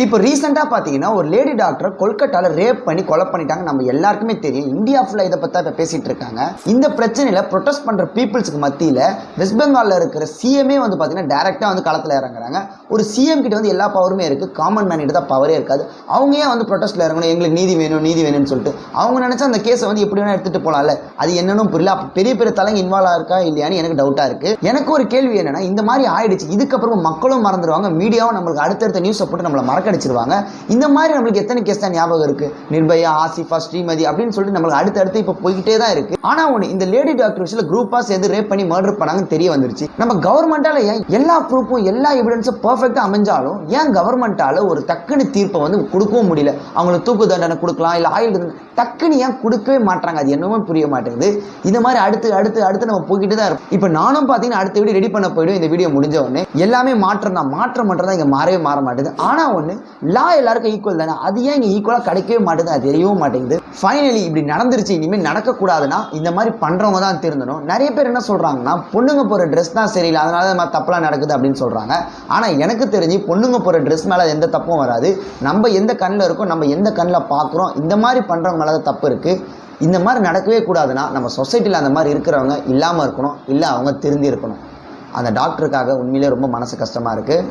இப்போ ரீசெண்டாக பார்த்தீங்கன்னா ஒரு லேடி டாக்டரை கொல்கட்டாவில் ரேப் பண்ணி கொலை பண்ணிட்டாங்க. நம்ம எல்லாருக்குமே தெரியும். இந்தியா ஃபுல்லாக இதை பற்றி இப்போ பேசிகிட்டு இருக்காங்க. இந்த பிரச்சனையில் ப்ரொட்டஸ்ட் பண்ணுற பீப்புள்ஸுக்கு மத்தியில் வெஸ்ட் பெங்காலில் இருக்கிற சிஎம்ஏ வந்து பார்த்தீங்கன்னா டேரெக்டாக வந்து களத்தில் இறங்குறாங்க. ஒரு சிஎம் கிட்ட வந்து எல்லா பவருமே இருக்குது, காமன் மேன் கிட்ட தான் பவரே இருக்காது. அவங்க ஏன் வந்து ப்ரொட்டஸ்ட்டில் இறங்கணும், எங்களுக்கு நீதி வேணும் நீதி வேணும்னு சொல்லிட்டு அவங்க நினச்சா அந்த கேஸை வந்து எப்படி வேணால் எடுத்துகிட்டு போகலாம்ல. அது என்னன்னு புரியல. அப்போ பெரிய பெரிய தலைங்க இன்வால்வ் இருக்கா இல்லையான்னு எனக்கு டவுட்டாக இருக்குது. எனக்கு ஒரு கேள்வி என்னென்னா, இந்த மாதிரி ஆயிடுச்சு, இதுக்கப்புறம் மக்களும் மறந்துடுவாங்க, மீடியாவும் நம்மளுக்கு அடுத்தடுத்த நியூஸை போட்டு நம்மளை மறக்கடிச்சிருவாங்க. இந்த மாதிரி நம்மளுக்கு எத்தனை கேஸ் தான் ஞாபகம் இருக்கு, நிர்பயா, ஆசிஃபா, ஸ்ரீமதி அப்படின்னு சொல்லிட்டு நம்மளுக்கு அடுத்தடுத்து இப்போ போய்கிட்டே தான் இருக்கு. ஆனா ஒன்று, இந்த லேடி டாக்டர் விஷயத்தில் குரூப்பாக சேர்ந்து ரேப் பண்ணி மர்டர் பண்ணாங்கன்னு தெரிய வந்துருச்சு. நம்ம கவர்மெண்டால ஏன் எல்லா ப்ரூஃபும் எல்லா எவிடன்ஸும் பர்ஃபெக்டாக அமைஞ்சாலும் ஏன் கவர்மெண்டால ஒரு டக்குனு தீர்ப்பை வந்து கொடுக்கவும் முடியல? அவங்களுக்கு தூக்கு தண்டனை கொடுக்கலாம், இல்லை ஆயுள் டக்குன்னு ஏன் கொடுக்கவே மாட்டாங்க? அது என்னமோ புரிய மாட்டேங்குது. இந்த மாதிரி அடுத்து அடுத்து அடுத்து நம்ம போய்கிட்டு தான் இருக்கும். இப்போ நானும் பார்த்தீங்கன்னா அடுத்த வீடியோ ரெடி பண்ண போயிடும். இந்த வீடியோ முடிஞ்ச உடனே எல்லாமே மாற்றம் தான், மாற்றம் மட்டும் தான் இங்கே மாறவே மாற மாட்டேங்குது. ஆனால் ஒன்று, லா எல்லாருக்கும் ஈக்குவல் தானே, அது ஏன் இங்கே ஈக்குவலாக கிடைக்கவே மாட்டேங்குது, அது தெரியவும் மாட்டேங்குது. ஃபைனலி இப்படி நடந்துருச்சு, இனிமேல் நடக்கக்கூடாதுன்னா இந்த மாதிரி பண்ணுறவங்க தான் திருந்தணும். நிறைய பேர் என்ன சொல்கிறாங்கன்னா, பொண்ணுங்க போகிற ட்ரெஸ் தான் சரியில்லை, அதனால தான் தப்பெல்லாம் நடக்குது அப்படின்னு சொல்கிறாங்க. ஆனால் எனக்கு தெரிஞ்சு பொண்ணுங்க போகிற ட்ரெஸ் மேலே எந்த தப்பும் வராது. நம்ம எந்த கண்ணில் இருக்கோம், நம்ம எந்த கண்ணில் பார்க்குறோம், இந்த மாதிரி பண்ணுறவங்க மேலே தான் தப்பு இருக்குது. இந்த மாதிரி நடக்கவே கூடாதுன்னா நம்ம சொசைட்டியில் அந்த மாதிரி இருக்கிறவங்க இல்லாமல் இருக்கணும், இல்லை அவங்க திருந்தி இருக்கணும். அந்த டாக்டருக்காக உண்மையிலே ரொம்ப மனசு கஷ்டமாக இருக்குது.